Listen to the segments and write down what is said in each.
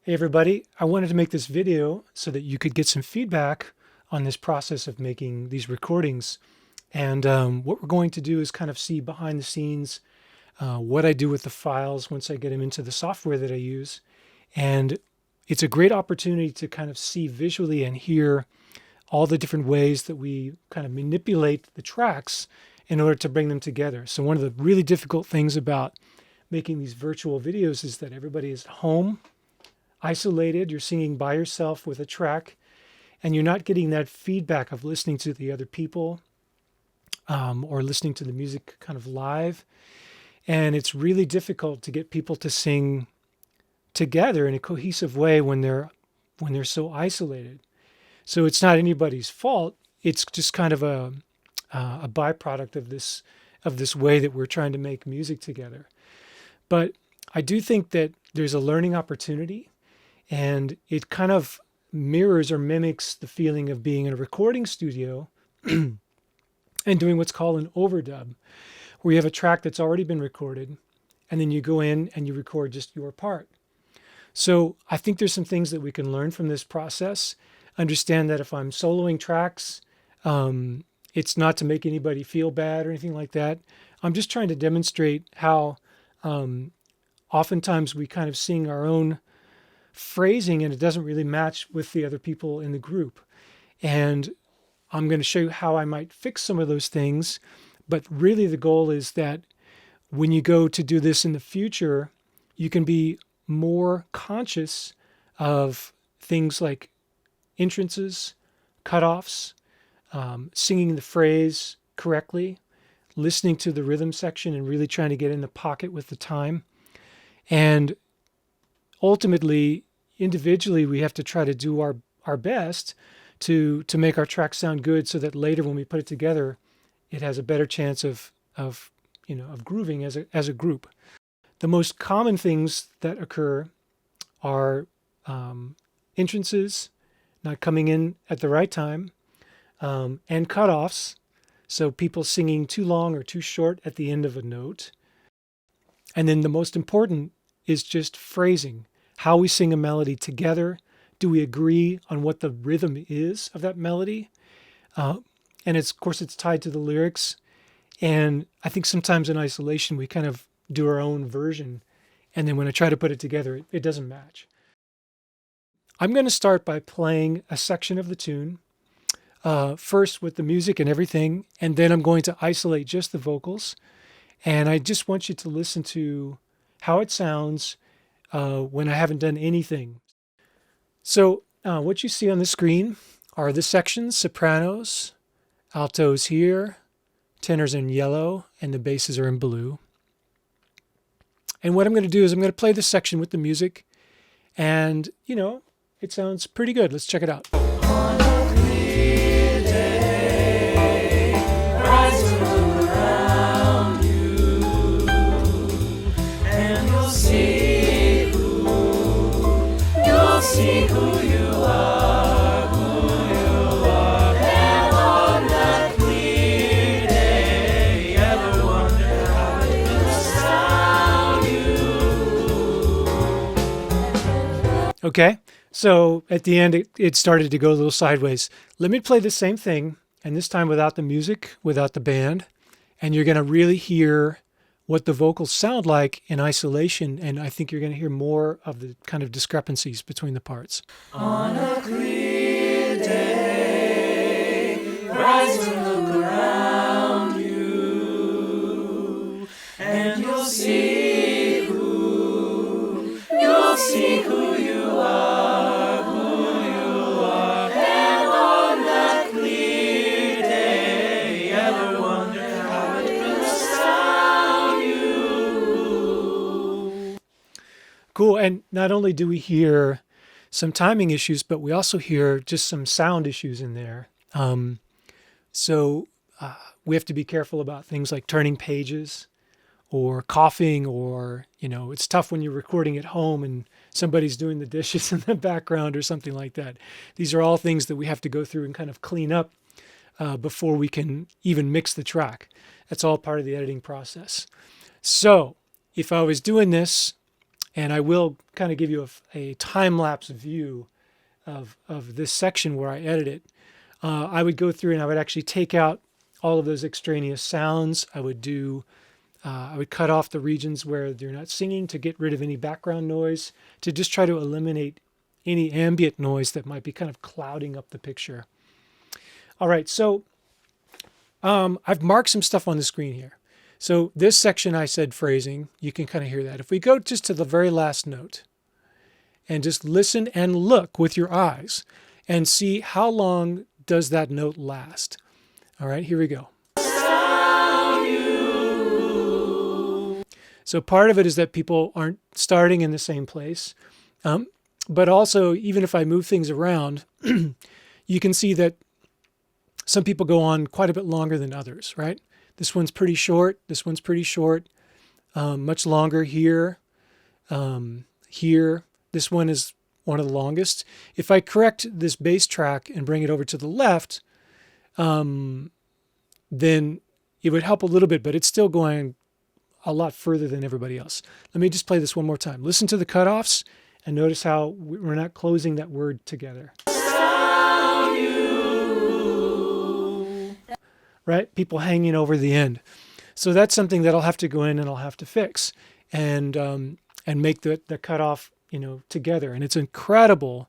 Hey everybody, I wanted to make this video so that you could get some feedback on this process of making these recordings. And what we're going to do is kind of see behind the scenes what I do with the files once I get them into the software that I use. And it's a great opportunity to kind of see visually and hear all the different ways that we kind of manipulate the tracks in order to bring them together. So one of the really difficult things about making these virtual videos is that everybody is at home, isolated, you're singing by yourself with a track, and you're not getting that feedback of listening to the other people or listening to the music kind of live. And it's really difficult to get people to sing together in a cohesive way when they're so isolated. So it's not anybody's fault. It's just kind of a byproduct of this way that we're trying to make music together. But I do think that there's a learning opportunity, and it kind of mirrors or mimics the feeling of being in a recording studio and doing what's called an overdub, where you have a track that's already been recorded, and then you go in and you record just your part. So I think there's some things that we can learn from this process. Understand that if I'm soloing tracks, it's not to make anybody feel bad or anything like that. I'm just trying to demonstrate how oftentimes we kind of sing our own phrasing and it doesn't really match with the other people in the group. And I'm going to show you how I might fix some of those things. But really the goal is that when you go to do this in the future, you can be more conscious of things like entrances, cutoffs, singing the phrase correctly, listening to the rhythm section and really trying to get in the pocket with the time. And ultimately, individually, we have to try to do our best to make our track sound good so that later when we put it together, it has a better chance of grooving as a group. The most common things that occur are entrances not coming in at the right time, and cutoffs, so people singing too long or too short at the end of a note. And then the most important is just phrasing, how we sing a melody together. Do we agree on what the rhythm is of that melody? And of course, it's tied to the lyrics. And I think sometimes in isolation, we kind of do our own version. And then when I try to put it together, it doesn't match. I'm going to start by playing a section of the tune, first with the music and everything, and then I'm going to isolate just the vocals. And I just want you to listen to how it sounds when I haven't done anything. So what you see on the screen are the sections: sopranos, altos here, tenors in yellow, and the basses are in blue. And what I'm going to do is I'm going to play this section with the music, and it sounds pretty good. Let's check it out. On a clear day, rise and look around you, and you'll see who you are, And on that clear day, ever wonder how it will sound you? Okay. So at the end, it started to go a little sideways. Let me play the same thing, and this time without the music, without the band, and you're going to really hear what the vocals sound like in isolation, and I think you're going to hear more of the kind of discrepancies between the parts. On a clear day, rise and look around you, and you'll see who you are. Cool. And not only do we hear some timing issues, but we also hear just some sound issues in there. So we have to be careful about things like turning pages or coughing, or, it's tough when you're recording at home and somebody's doing the dishes in the background or something like that. These are all things that we have to go through and kind of clean up before we can even mix the track. That's all part of the editing process. So if I was doing this And I will kind of give you a time-lapse view of this section where I edit it. I would go through and I would actually take out all of those extraneous sounds. I would cut off the regions where they're not singing to get rid of any background noise, to just try to eliminate any ambient noise that might be kind of clouding up the picture. All right, so I've marked some stuff on the screen here. So this section I said phrasing, you can kind of hear that. If we go just to the very last note and just listen and look with your eyes and see how long does that note last. All right, here we go. So part of it is that people aren't starting in the same place. But also, even if I move things around, you can see that some people go on quite a bit longer than others, right? This one's pretty short. This one's pretty short. Much longer here. Here. This one is one of the longest. If I correct this bass track and bring it over to the left, then it would help a little bit, but it's still going a lot further than everybody else. Let me just play this one more time. Listen to the cutoffs and notice how we're not closing that word together. Right? People hanging over the end. So that's something that I'll have to go in and I'll have to fix and make the cutoff, together. And it's incredible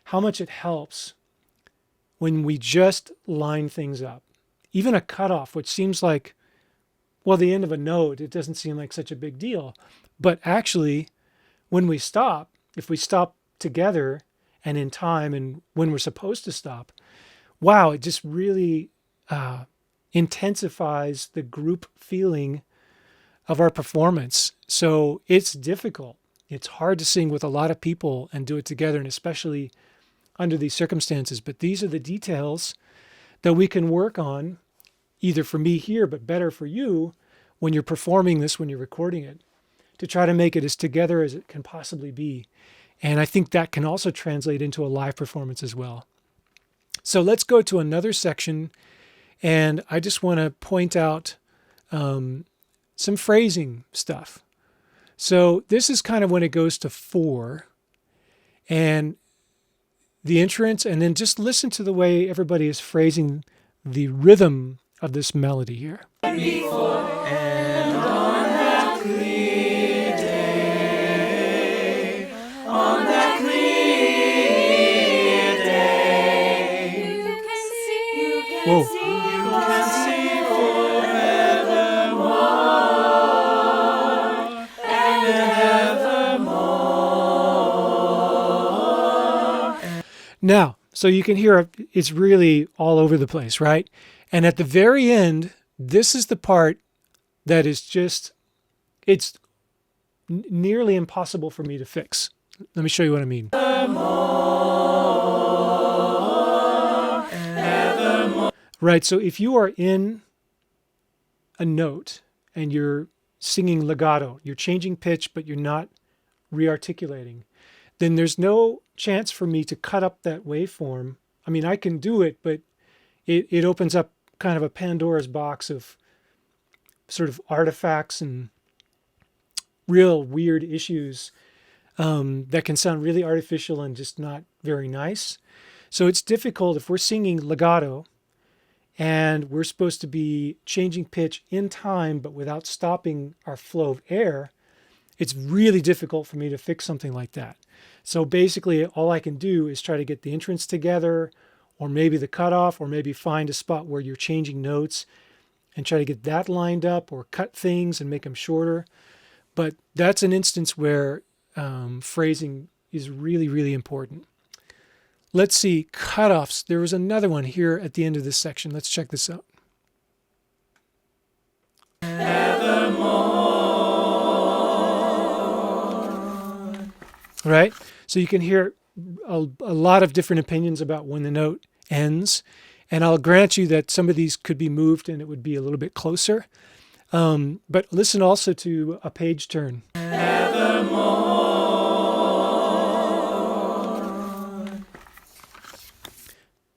how much it helps when we just line things up. Even a cutoff, which seems like, well, the end of a note, it doesn't seem like such a big deal. But actually, when we stop, if we stop together and in time and when we're supposed to stop, wow, it just really intensifies the group feeling of our performance. So it's difficult. It's hard to sing with a lot of people and do it together, and especially under these circumstances. But these are the details that we can work on, either for me here, but better for you when you're performing this, when you're recording it, to try to make it as together as it can possibly be. And I think that can also translate into a live performance as well. So let's go to another section. And I just want to point out some phrasing stuff. So this is kind of when it goes to 4 and the entrance, and then just listen to the way everybody is phrasing the rhythm of this melody here. Before and on that clear day, on that clear day, you can see, whoa. Now, so you can hear it's really all over the place, right? And at the very end, this is the part that is just, it's nearly impossible for me to fix. Let me show you what I mean. Right, so if you are in a note and you're singing legato, you're changing pitch, but you're not re-articulating, then there's no chance for me to cut up that waveform. I mean, I can do it, but it opens up kind of a Pandora's box of sort of artifacts and real weird issues that can sound really artificial and just not very nice. So it's difficult if we're singing legato and we're supposed to be changing pitch in time, but without stopping our flow of air. It's really difficult for me to fix something like that. So basically, all I can do is try to get the entrance together, or maybe the cutoff, or maybe find a spot where you're changing notes and try to get that lined up, or cut things and make them shorter. But that's an instance where phrasing is really, really important. Let's see, cutoffs. There was another one here at the end of this section. Let's check this out. Right? So you can hear a lot of different opinions about when the note ends. And I'll grant you that some of these could be moved and it would be a little bit closer. But listen also to a page turn.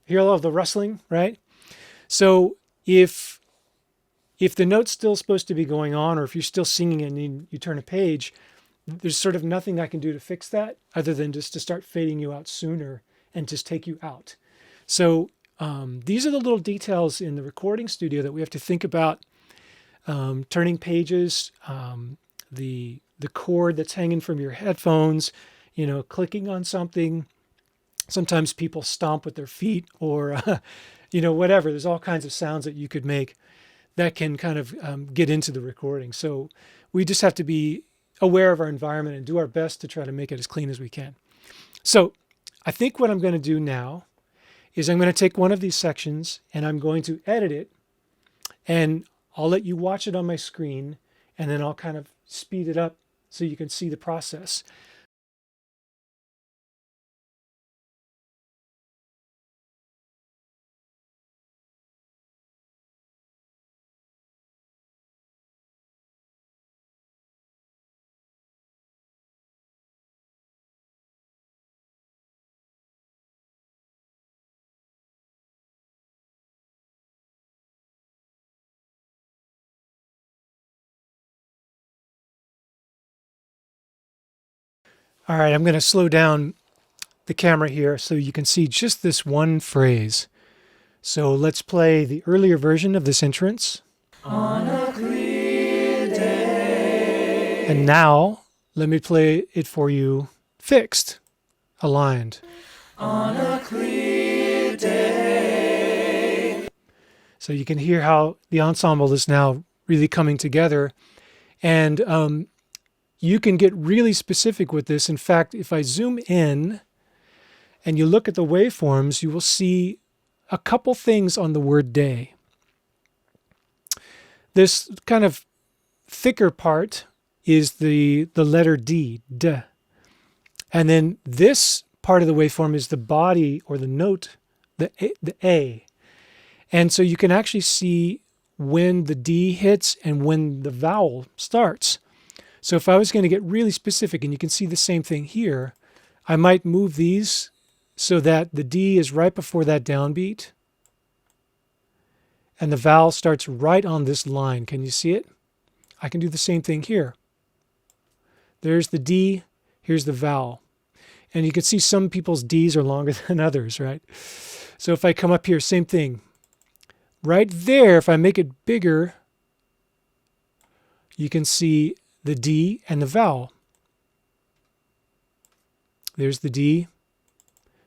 Hear all of the rustling, right? So if the note's still supposed to be going on, or if you're still singing and you turn a page, there's sort of nothing I can do to fix that other than just to start fading you out sooner and just take you out. So these are the little details in the recording studio that we have to think about. Turning pages, the cord that's hanging from your headphones, clicking on something. Sometimes people stomp with their feet or, whatever. There's all kinds of sounds that you could make that can kind of get into the recording. So we just have to be aware of our environment and do our best to try to make it as clean as we can. So I think what I'm going to do now is I'm going to take one of these sections and I'm going to edit it, and I'll let you watch it on my screen, and then I'll kind of speed it up so you can see the process. All right, I'm going to slow down the camera here so you can see just this one phrase. So let's play the earlier version of this entrance. On a clear day. And now let me play it for you fixed, aligned. On a clear day. So you can hear how the ensemble is now really coming together. And you can get really specific with this. In fact, if I zoom in and you look at the waveforms, you will see a couple things on the word day. This kind of thicker part is the letter D, D. And then this part of the waveform is the body or the note, the A. And so you can actually see when the D hits and when the vowel starts. So if I was going to get really specific, and you can see the same thing here, I might move these so that the D is right before that downbeat, and the vowel starts right on this line. Can you see it? I can do the same thing here. There's the D, here's the vowel. And you can see some people's Ds are longer than others, right? So if I come up here, same thing. Right there, if I make it bigger, you can see the D and the vowel. There's the D.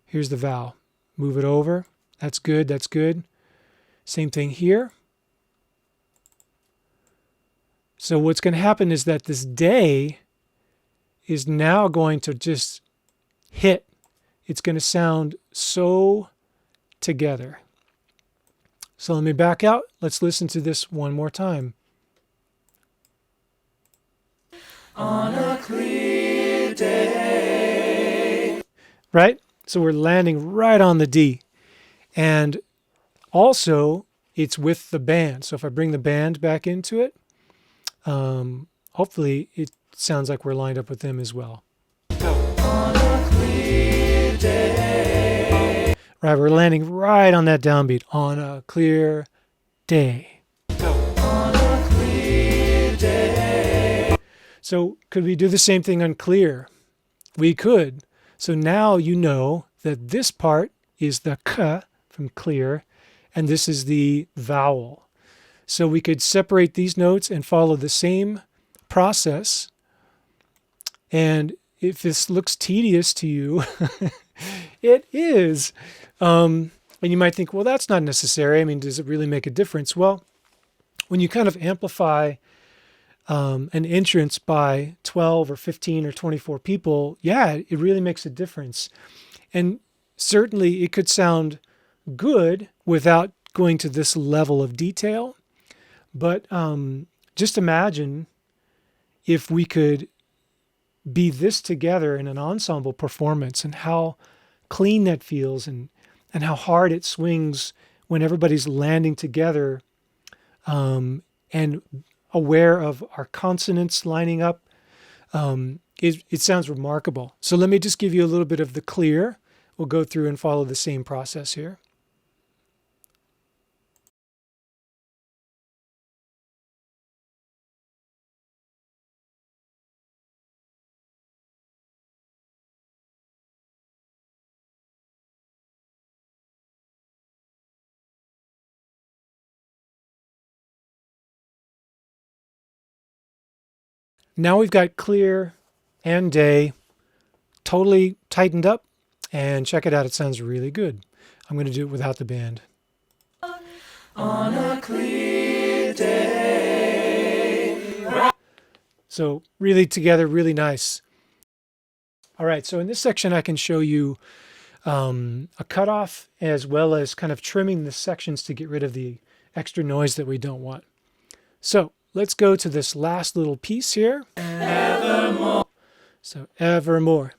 Here's the vowel. Move it over. That's good. That's good. Same thing here. So what's going to happen is that this day is now going to just hit. It's going to sound so together. So let me back out. Let's listen to this one more time. On a clear day. Right? So we're landing right on the D. And also, it's with the band. So if I bring the band back into it, hopefully it sounds like we're lined up with them as well. On a clear day. Right, we're landing right on that downbeat. On a clear day. On a clear day. So could we do the same thing on clear? We could. So now you know that this part is the k from clear, and this is the vowel. So we could separate these notes and follow the same process. And if this looks tedious to you, it is. And you might think, well, that's not necessary. I mean, does it really make a difference? Well, when you kind of amplify an entrance by 12 or 15 or 24 people, yeah, it really makes a difference. And certainly it could sound good without going to this level of detail. But just imagine if we could be this together in an ensemble performance, and how clean that feels, and how hard it swings when everybody's landing together and aware of our consonants lining up. It sounds remarkable. So let me just give you a little bit of the clear. We'll go through and follow the same process here. Now we've got clear and day totally tightened up, and check it out, it sounds really good. I'm going to do it without the band. On a clear day. So really together, really nice. All right, so in this section I can show you a cutoff as well as kind of trimming the sections to get rid of the extra noise that we don't want. So let's go to this last little piece here. Evermore. So evermore.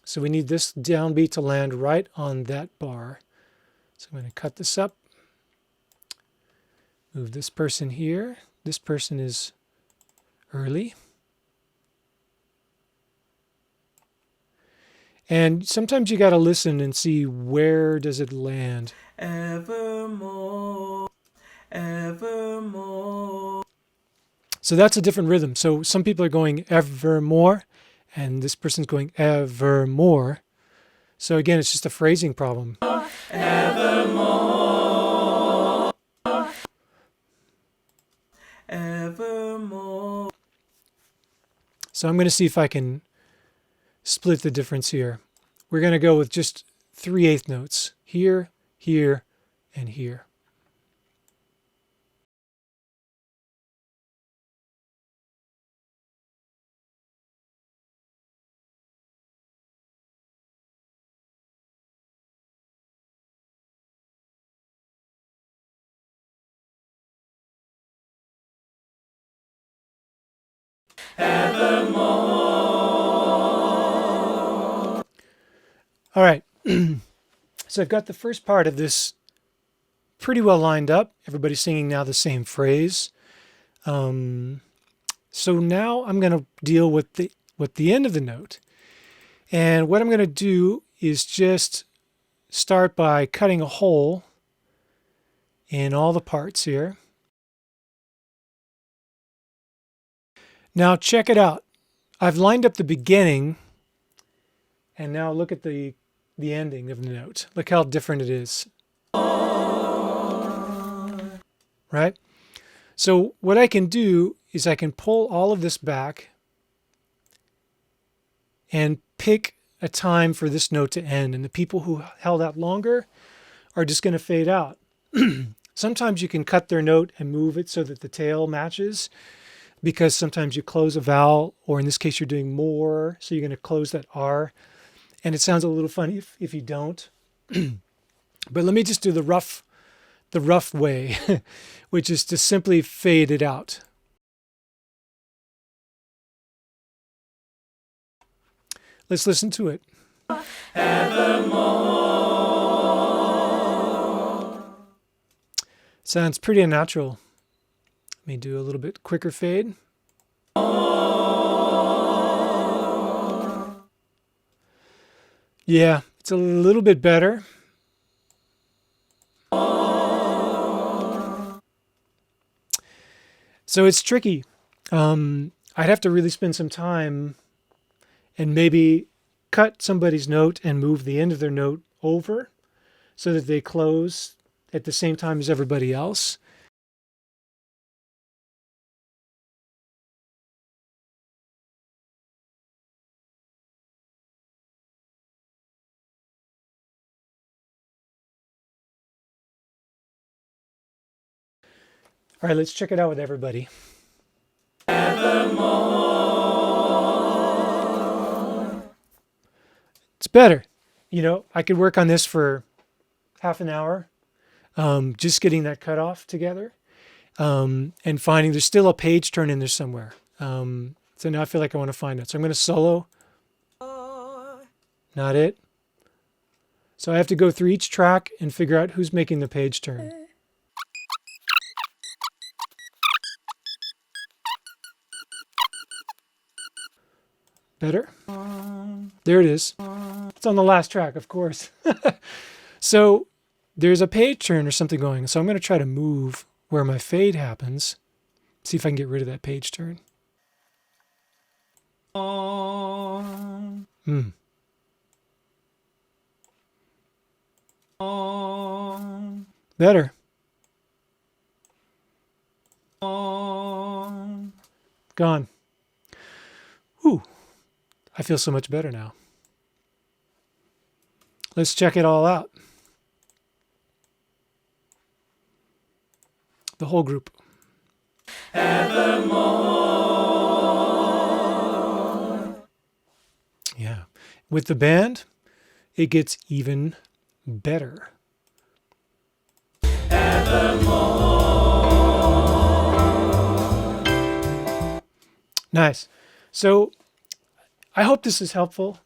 So we need this downbeat to land right on that bar. So I'm going to cut this up. Move this person here. This person is early. And sometimes you got to listen and see where does it land. Evermore, evermore. So that's a different rhythm. So some people are going evermore, and this person's going evermore. So again, it's just a phrasing problem. Evermore, evermore. So I'm going to see if I can split the difference here. We're going to go with just 3/8 notes. Here, here, and here. Evermore. All right. So I've got the first part of this pretty well lined up. Everybody's singing now the same phrase. So now I'm going to deal with the end of the note. And what I'm going to do is just start by cutting a hole in all the parts here. Now check it out. I've lined up the beginning, and now look at the ending of the note. Look how different it is. Right? So what I can do is I can pull all of this back and pick a time for this note to end. And the people who held out longer are just going to fade out. Sometimes you can cut their note and move it so that the tail matches, because sometimes you close a vowel, or in this case you're doing more, so you're going to close that R. And it sounds a little funny if you don't. But let me just do the rough way, which is to simply fade it out. Let's listen to it. Evermore. Sounds pretty unnatural. Let me do a little bit quicker fade. Yeah, it's a little bit better. So it's tricky. I'd have to really spend some time and maybe cut somebody's note and move the end of their note over so that they close at the same time as everybody else. All right, let's check it out with everybody. Evermore. It's better. You know, I could work on this for half an hour, just getting that cutoff together, and finding there's still a page turn in there somewhere. So now I feel like I want to find it. So I'm going to solo. Not it. So I have to go through each track and figure out who's making the page turn. Better? There it is. It's on the last track, of course. So there's a page turn or something going. So I'm going to try to move where my fade happens. See if I can get rid of that page turn. Better. Gone. I feel so much better now. Let's check it all out. The whole group. Evermore. Yeah. With the band, it gets even better. Nice. So I hope this is helpful.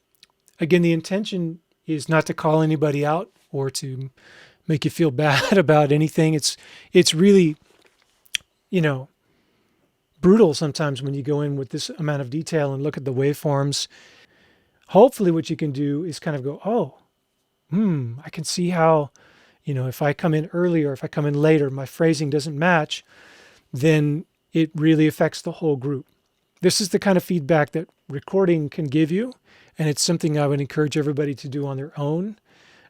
Again, the intention is not to call anybody out or to make you feel bad about anything. It's really, brutal sometimes when you go in with this amount of detail and look at the waveforms. Hopefully what you can do is kind of go, I can see how, if I come in early or if I come in later, my phrasing doesn't match, then it really affects the whole group. This is the kind of feedback that recording can give you, and it's something I would encourage everybody to do on their own.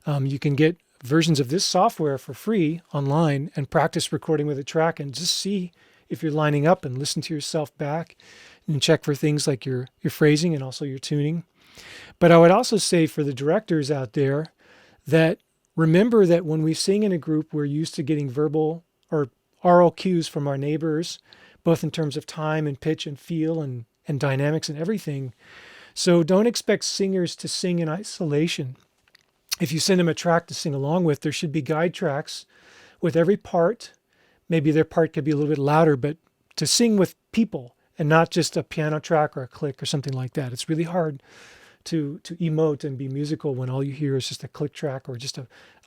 You can get versions of this software for free online and practice recording with a track and just see if you're lining up and listen to yourself back and check for things like your phrasing and also your tuning. But I would also say for the directors out there that remember that when we sing in a group, we're used to getting verbal or oral cues from our neighbors, both in terms of time and pitch and feel and dynamics and everything. So don't expect singers to sing in isolation. If you send them a track to sing along with, there should be guide tracks with every part. Maybe their part could be a little bit louder, but to sing with people and not just a piano track or a click or something like that. It's really hard to emote and be musical when all you hear is just a click track or just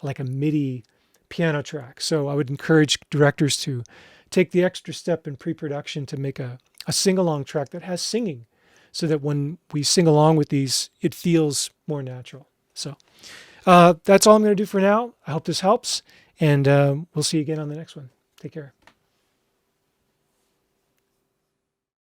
like a MIDI piano track. So I would encourage directors to take the extra step in pre-production to make a sing-along track that has singing so that when we sing along with these, it feels more natural. So that's all I'm going to do for now. I hope this helps, and we'll see you again on the next one. Take care.